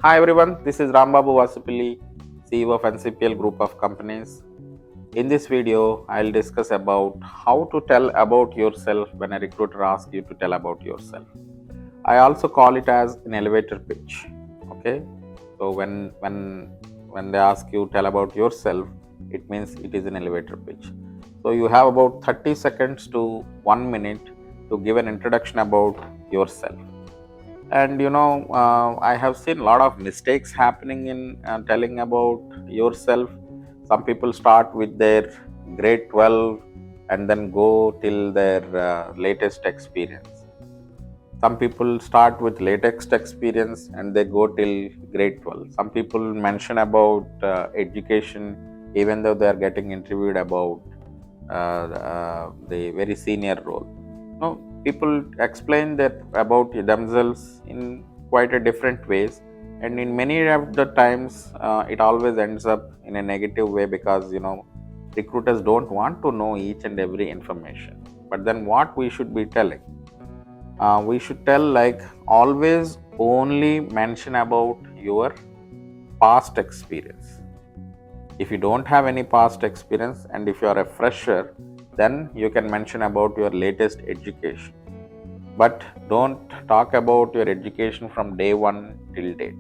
Hi everyone, this is Rambabu Vasupilli, CEO of NCPL Group of Companies. In this video, I'll discuss about how to tell about yourself when a recruiter asks you to tell about yourself. I also call it as an elevator pitch. Okay, so when they ask you tell about yourself, it means it is an elevator pitch. So you have about 30 seconds to 1 minute to give an introduction about yourself. And I have seen a lot of mistakes happening in telling about yourself. Some people start with their grade 12 and then go till their latest experience. Some people start with latest experience and they go till grade 12. Some people mention about education even though they are getting interviewed about the very senior role. No, people explain that about themselves in quite a different ways, and in many of the times it always ends up in a negative way because recruiters don't want to know each and every information. But then what we should be telling, we should tell like always only mention about your past experience. If you don't have any past experience and if you are a fresher, then you can mention about your latest education. But don't talk about your education from day one till date.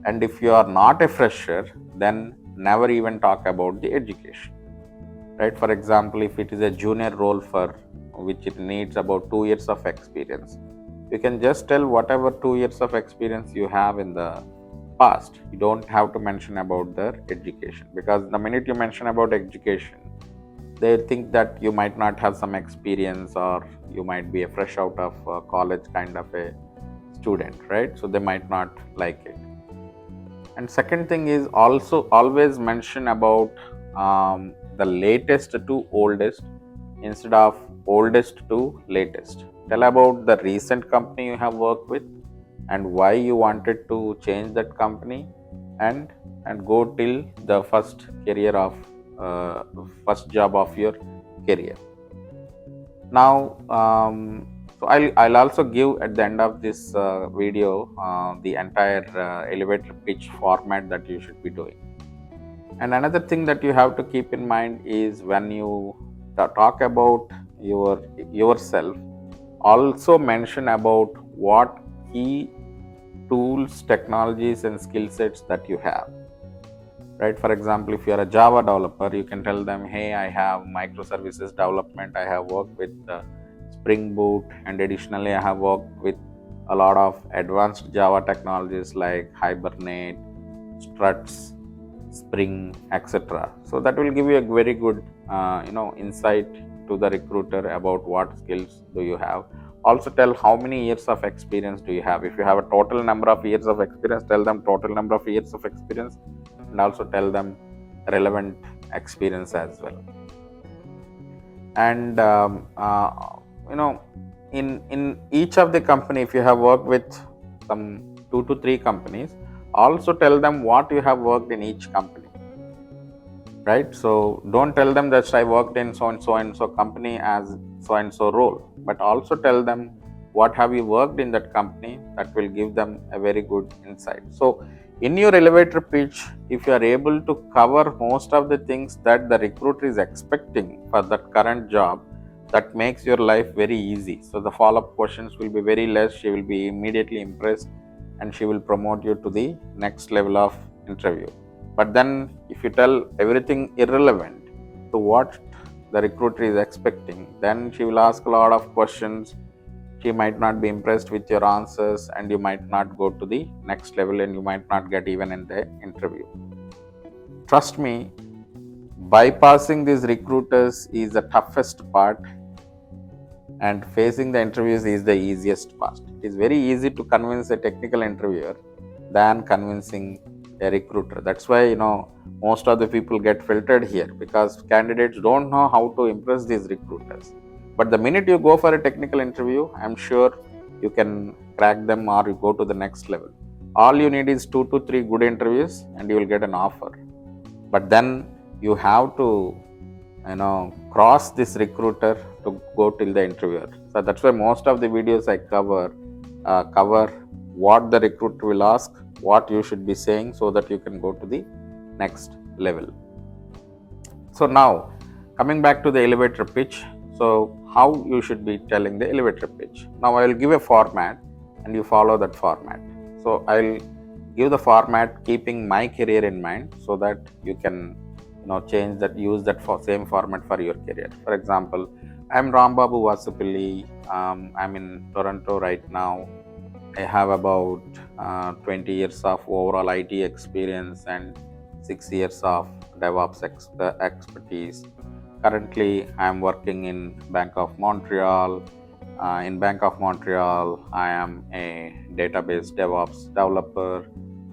And if you are not a fresher, then never even talk about the education. Right? For example, if it is a junior role for which it needs about 2 years of experience, you can just tell whatever 2 years of experience you have in the past. You don't have to mention about their education, because the minute you mention about education, they think that you might not have some experience or you might be a fresh out of college kind of a student, right? So they might not like it. And second thing is also always mention about the latest to oldest instead of oldest to latest. Tell about the recent company you have worked with and why you wanted to change that company, and go till the first career of first job of your career. Now so I'll also give at the end of this video the entire elevator pitch format that you should be doing. And another thing that you have to keep in mind is when you talk about yourself, also mention about what key tools, technologies and skill sets that you have. Right? For example, if you are a Java developer, you can tell them, hey, I have microservices development, I have worked with Spring Boot, and additionally I have worked with a lot of advanced Java technologies like Hibernate, Struts, Spring, etc. So that will give you a very good insight to the recruiter about what skills do you have. Also tell how many years of experience do you have. If you have a total number of years of experience, tell them total number of years of experience, and also tell them relevant experience as well. And in each of the company, if you have worked with some 2 to 3 companies, also tell them what you have worked in each company. Right? So don't tell them that I worked in so and so company as so and so role, but also tell them what have you worked in that company. That will give them a very good insight. So in your elevator pitch, if you are able to cover most of the things that the recruiter is expecting for that current job, that makes your life very easy. So the follow-up questions will be very less. She will be immediately impressed and she will promote you to the next level of interview. But then if you tell everything irrelevant to what the recruiter is expecting, then she will ask a lot of questions. She might not be impressed with your answers and you might not go to the next level and you might not get even in the interview. Trust me, bypassing these recruiters is the toughest part and facing the interviews is the easiest part. It is very easy to convince a technical interviewer than convincing a recruiter. That's why most of the people get filtered here, because candidates don't know how to impress these recruiters. But the minute you go for a technical interview, I'm sure you can crack them or you go to the next level. All you need is 2 to 3 good interviews and you will get an offer. But then you have to cross this recruiter to go till the interviewer. So that's why most of the videos I cover what the recruiter will ask, what you should be saying so that you can go to the next level. So now coming back to the elevator pitch, so how you should be telling the elevator pitch. Now I will give a format and you follow that format. So I'll give the format keeping my career in mind so that you can change that, use that for same format for your career. For example, I'm Rambabu Vasupilli. I'm in Toronto right now. I have about 20 years of overall IT experience and 6 years of DevOps expertise. Currently, I am working in Bank of Montreal. In Bank of Montreal, I am a database DevOps developer.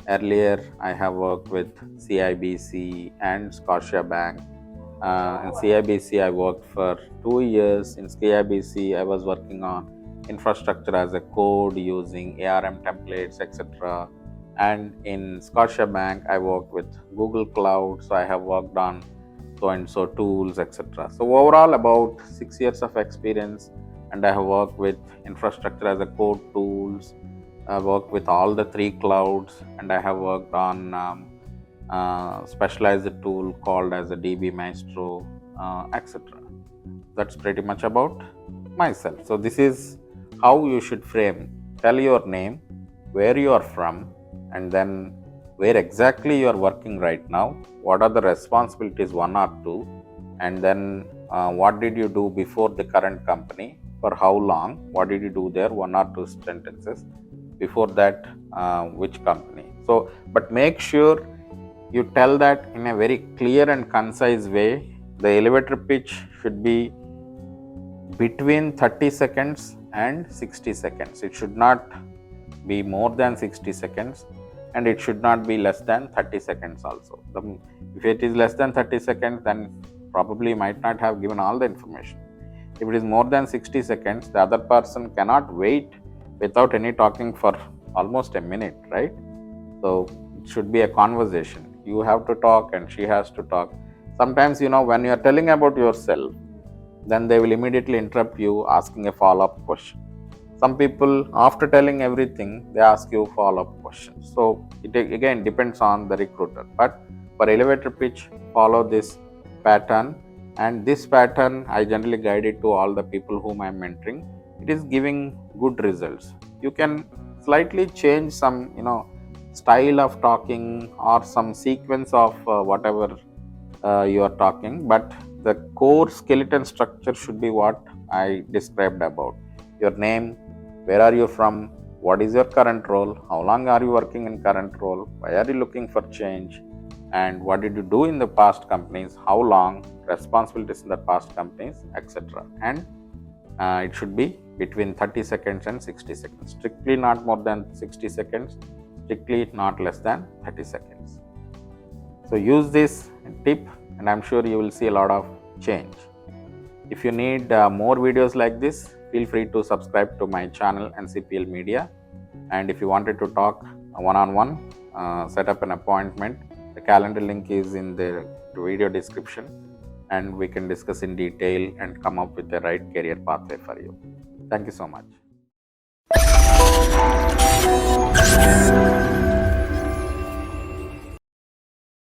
Earlier, I have worked with CIBC and Scotiabank. In CIBC, I worked for 2 years. In CIBC, I was working on infrastructure as a code using ARM templates, etc. And in Scotiabank, I worked with Google Cloud, so I have worked on so and so tools, etc. So overall, about 6 years of experience, and I have worked with infrastructure as a code tools. I worked with all the 3 clouds, and I have worked on specialized tool called as a DB Maestro, etc. That's pretty much about myself. So this is how you should frame. Tell your name, where you are from, and then where exactly you are working right now, what are the responsibilities, 1 or 2, and then what did you do before the current company, for how long, what did you do there, 1 or 2 sentences. Before that, which company. So, but make sure you tell that in a very clear and concise way. The elevator pitch should be between 30 seconds and 60 seconds. It should not be more than 60 seconds and it should not be less than 30 seconds also. If it is less than 30 seconds, then probably might not have given all the information. If it is more than 60 seconds, the other person cannot wait without any talking for almost a minute, right? So it should be a conversation. You have to talk and she has to talk. Sometimes, when you are telling about yourself, then they will immediately interrupt you asking a follow-up question. Some people, after telling everything, they ask you follow-up questions. So it again depends on the recruiter. But for elevator pitch, follow this pattern. And this pattern, I generally guide it to all the people whom I am mentoring. It is giving good results. You can slightly change some, style of talking or some sequence of whatever you are talking, but the core skeleton structure should be what I described about. Your name, where are you from, what is your current role, how long are you working in current role, why are you looking for change, and what did you do in the past companies, how long, responsibilities in the past companies, etc. And it should be between 30 seconds and 60 seconds. Strictly not more than 60 seconds, strictly not less than 30 seconds. So use this tip and I'm sure you will see a lot of change. If you need more videos like this, feel free to subscribe to my channel NCPL Media. And if you wanted to talk one-on-one, set up an appointment. The calendar link is in the video description and we can discuss in detail and come up with the right career pathway for you. Thank you so much.